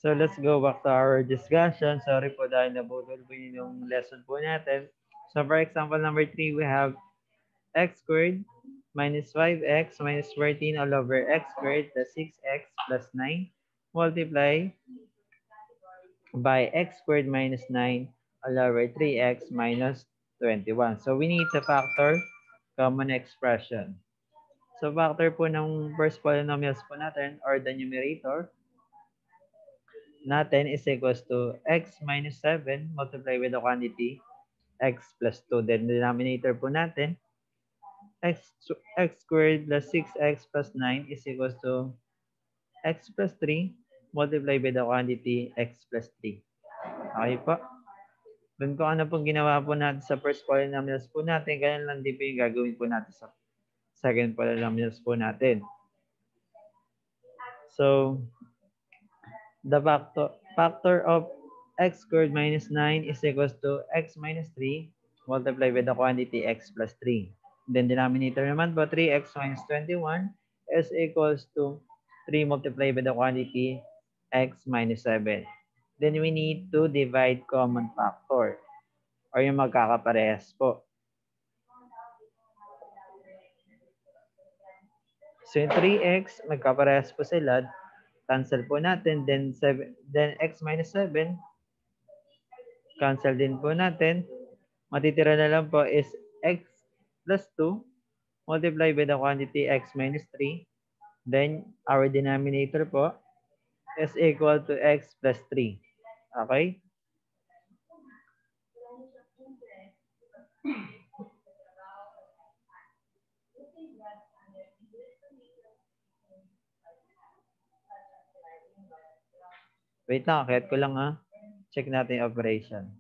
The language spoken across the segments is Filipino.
So let's go back to our discussion. Sorry po dahil nabudol po yung lesson po natin. So for example number 3, we have x squared minus 5x minus 14 all over x squared plus 6x plus 9 multiply by x squared minus 9 all over 3x minus 21. So we need to factor common expression. So factor po ng first polynomials po natin or the numerator natin is equals to x minus 7 multiplied with the quantity x plus 2. Then denominator po natin x squared plus 6x plus 9 is equals to x plus 3 multiplied by the quantity x plus 3. Okay po? Doon ko ano pong ginawa po natin sa first polynomials po natin, ganyan lang din po yung gagawin po natin sa second polynomials po natin. So, the factor of x squared minus 9 is equals to x minus 3 multiplied by the quantity x plus 3. Then denominator naman po, 3x minus 21 is equals to 3 multiplied by the quantity x minus 7. Then we need to divide common factor or yung magkakaparehas po. So yung 3x, magkaparehas po sila. Cancel po natin. Then x minus 7, cancel din po natin. Matitira na lang po is x plus 2 multiplied by the quantity x minus 3. Then our denominator po is equal to x plus 3. Okay? Wait lang, kahit ko lang ha. Check natin yung operation.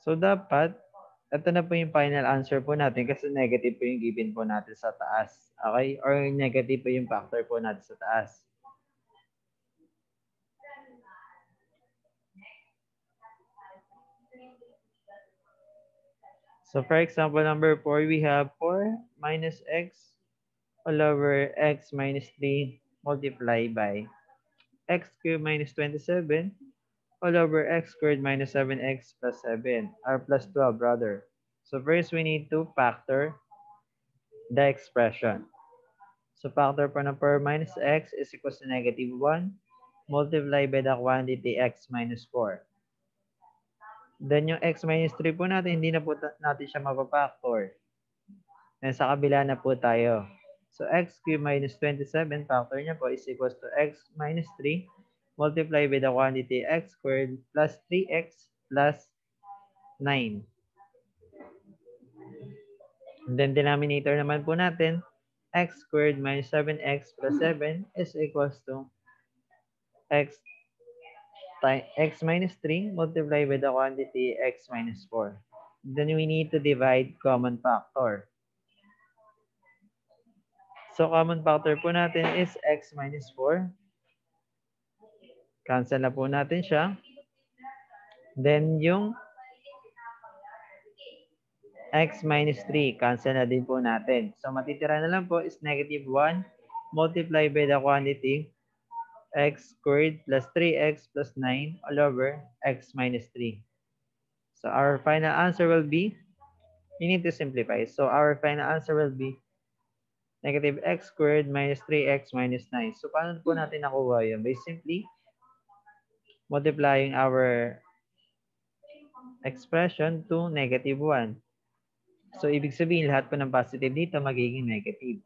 So dapat, ito na po yung final answer po natin kasi negative po yung given po natin sa taas. Okay? Or negative po yung factor po natin sa taas. So for example, number 4, we have 4 minus x all over x minus 3 multiplied by x cubed minus 27 all over x squared minus 7x plus 7, or plus 12 rather. So first, we need to factor the expression. So factor po ng 4 minus x is equals to negative 1 multiplied by the quantity x minus 4. Then yung x minus 3 po natin, hindi na po natin siya mapapactor. Nasa kabila na po tayo. So x cubed minus 27, factor niya po is equals to x minus 3 multiplied by the quantity x squared plus 3x plus 9. And then denominator naman po natin, x squared minus 7x plus 7 is equals to x minus 3 multiplied by the quantity x minus 4. Then we need to divide common factor. So common factor po natin is x minus 4. Cancel na po natin siya. Then yung x minus 3, cancel na din po natin. So matitira na lang po is negative 1 multiplied by the quantity x squared plus 3x plus 9 all over x minus 3. So our final answer will be, you need to simplify. So our final answer will be negative x squared minus 3x minus 9. So paano po natin nakuha yun? By simply multiplying our expression to negative 1. So ibig sabihin lahat po ng positive dito magiging negative.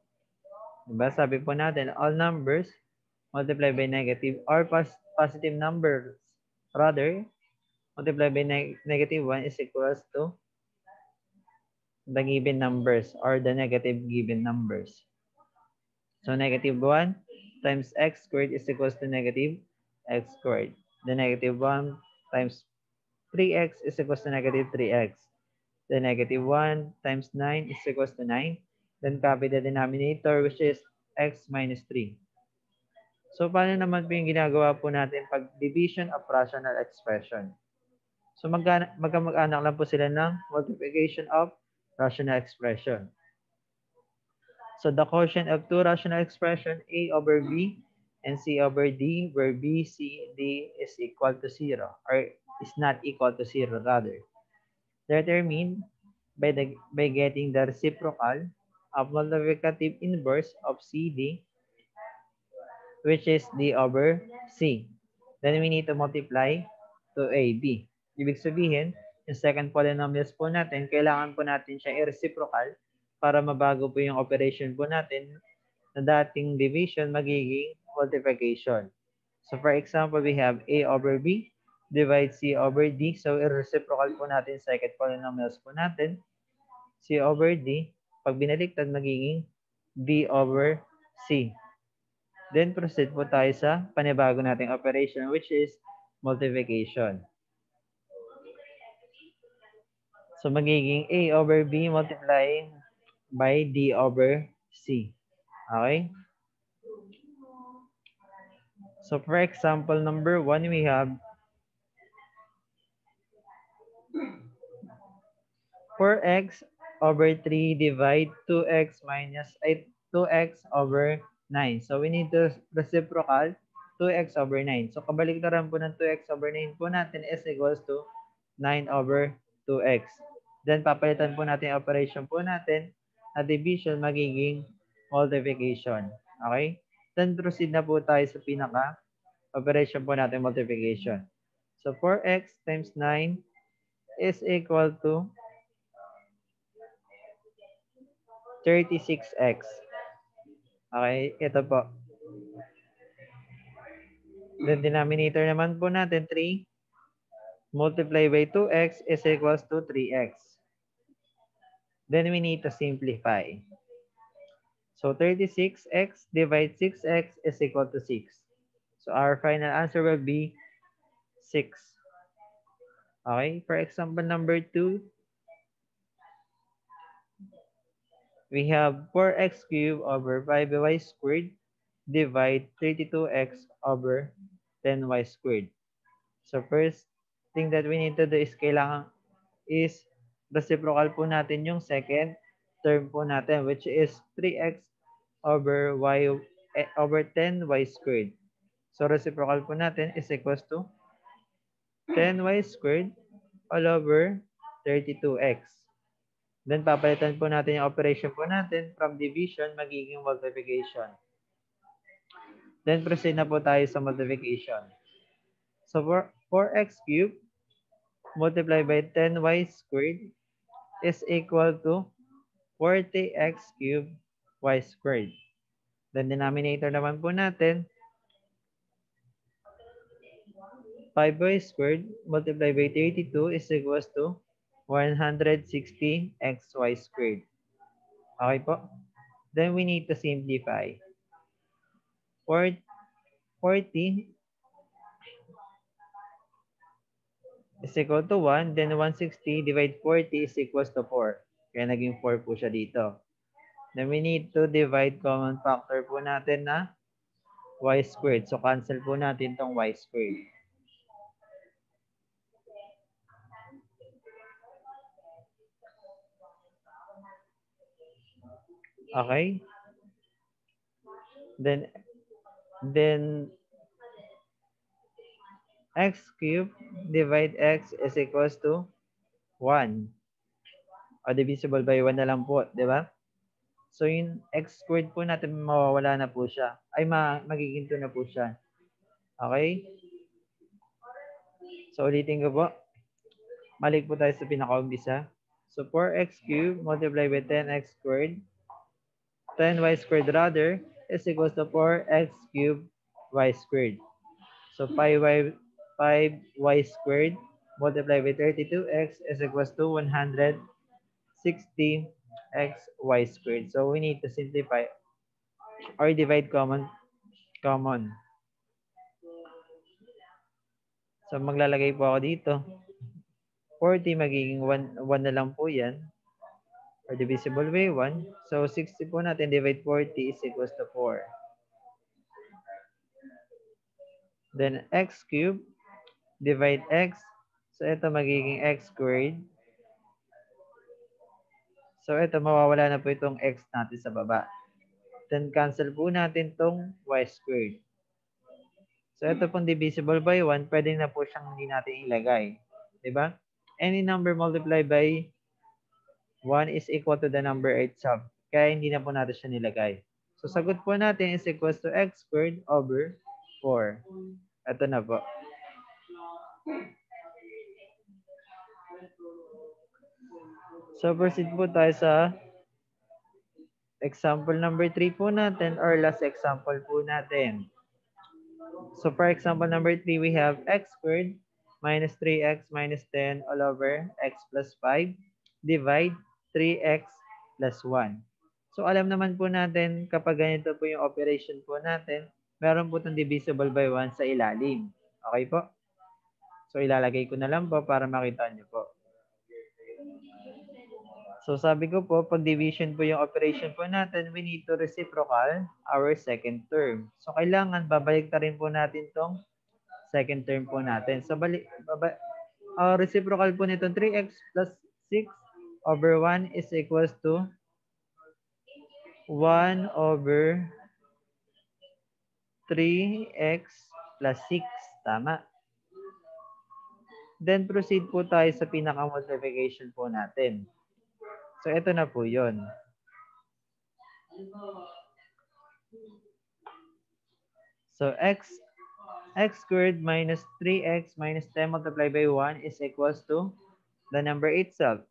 Diba? Sabi po natin all numbers multiplied by negative or positive numbers rather multiplied by negative 1 is equals to the given numbers or the negative given numbers. So negative 1 times x squared is equals to negative x squared. The negative 1 times 3x is equals to negative 3x. The negative 1 times 9 is equals to 9. Then copy the denominator which is x minus 3. So, paano naman po yung ginagawa po natin pag division of rational expression? So, magkamag-anak lang po sila ng multiplication of rational expression. So, the quotient of two rational expression, A over B and C over D, where B, C, D is equal to 0, or is not equal to 0 rather, determined by getting the reciprocal of multiplicative inverse of CD, which is D over C. Then we need to multiply to AB. Ibig sabihin, yung second polynomials po natin, kailangan po natin siya i-reciprocal para mabago po yung operation po natin na dating division magiging multiplication. So for example, we have A over B divide C over D. So i-reciprocal po natin second polynomials po natin. C over D, pag binaliktad magiging B over C. Then proceed po tayo sa panibago nating operation, which is multiplication. So magiging A over B multiplying by D over C. Okay? So for example number 1, we have 4x over 3 divide 2x minus 2x over 9. So we need to reciprocal 2x over 9. So kabaliktaran po ng 2x over 9 po natin is equals to 9 over 2x. Then papalitan po natin yung operation po natin na division magiging multiplication. Okay? Then proceed na po tayo sa pinaka operation po natin multiplication. So 4x times 9 is equal to 36x. Okay, ito po. Then denominator naman po natin 3 multiply by 2x is equals to 3x. Then we need to simplify. So 36x divide 6x is equal to 6. So our final answer will be 6. Okay, for example number 2, we have 4x cubed over 5y squared divide 32x over 10y squared. So first thing that we need to do is reciprocal po natin yung second term po natin, which is 3x over 10y squared. So reciprocal po natin is equals to 10y squared all over 32x. Then papalitan po natin yung operation po natin from division magiging multiplication. Then proceed na po tayo sa multiplication. So 4x cubed multiplied by 10y squared is equal to 40x cubed y squared. Then denominator naman po natin, 5y squared multiplied by 32 is equals to 160xy squared. Okay po? Then we need to simplify. 40 is equal to 1, then 160 divide 40 is equals to 4. Kaya naging 4 po siya dito. Then we need to divide common factor po natin na y squared. So cancel po natin tong y squared. Okay? Then x cubed divide x is equals to 1. O divisible by 1 na lang po, di ba? So yung x squared po natin mawawala na po siya. Ay magiging 2 na po siya. Okay? So ulitin ko po. Malik po tayo sa pinaka-umpisa. So 4x cubed multiplied by 10x squared 10y squared rather is equals to 4x cubed y squared. So 5y squared multiplied by 32x is equals to 160x y squared. So we need to simplify or divide common. So maglalagay po ako dito. 40 magiging 1 na lang po yan. Or divisible by 1. So 60 po natin divide 40 is equals to 4. Then x cubed, divide x. So ito magiging x squared. So ito mawawala na po itong x natin sa baba. Then cancel po natin tong y squared. So ito pong divisible by 1, pwede na po siyang hindi natin ilagay. Diba? Any number multiplied by 1 is equal to the number itself. Kaya hindi na po natin siya nilagay. So sagot po natin is equals to x squared over 4. Ito na po. So proceed po tayo sa example number 3 po natin or last example po natin. So for example number 3, we have x squared minus 3x minus 10 all over x plus 5 divide 3x plus 1. So alam naman po natin kapag ganito po yung operation po natin, meron po itong divisible by 1 sa ilalim. Okay po? So ilalagay ko na lang po para makita nyo po. So sabi ko po, pag division po yung operation po natin, we need to reciprocal our second term. So kailangan babalik na rin po natin tong second term po natin. So reciprocal po nito 3x plus 6 over 1 is equals to 1 over 3x plus 6. Tama. Then proceed po tayo sa pinaka-multiplication po natin. So ito na po yun. So x squared minus 3x minus 10 multiplied by 1 is equals to the number itself.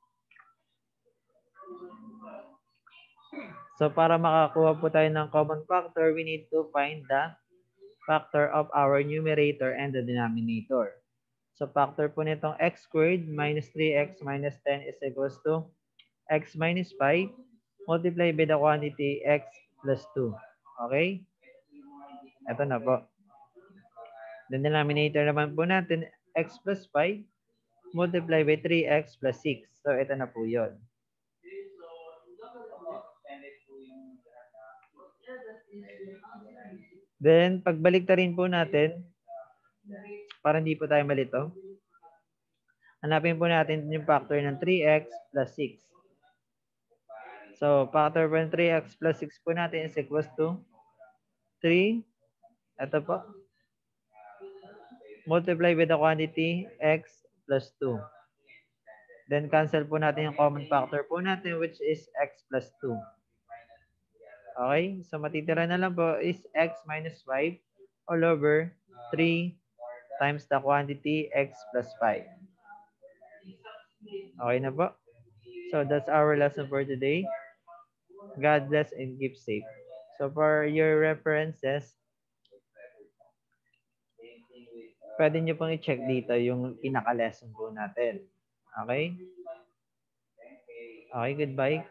So para makakuha po tayo ng common factor, we need to find the factor of our numerator and the denominator. So factor po nitong x squared minus 3x minus 10 is equals to x minus 5 multiplied by the quantity x plus 2. Okay? Ito na po. The denominator naman po natin, x plus 5 multiplied by 3x plus 6. So ito na po yun. Then, pagbalik ta rin po natin, para hindi po tayo malito, hanapin po natin yung factor ng 3x plus 6. So, factor po ng 3x plus 6 po natin is equals to 3. Ito po. Multiply with the quantity x plus 2. Then, cancel po natin yung common factor po natin which is x plus 2. Okay? So, matitira na lang po is x minus 5 all over 3 times the quantity x plus 5. Okay na po? So, that's our lesson for today. God bless and keep safe. So, for your references, pwede nyo pong i-check dito yung pinaka-lesson po natin. Okay? Okay, goodbye.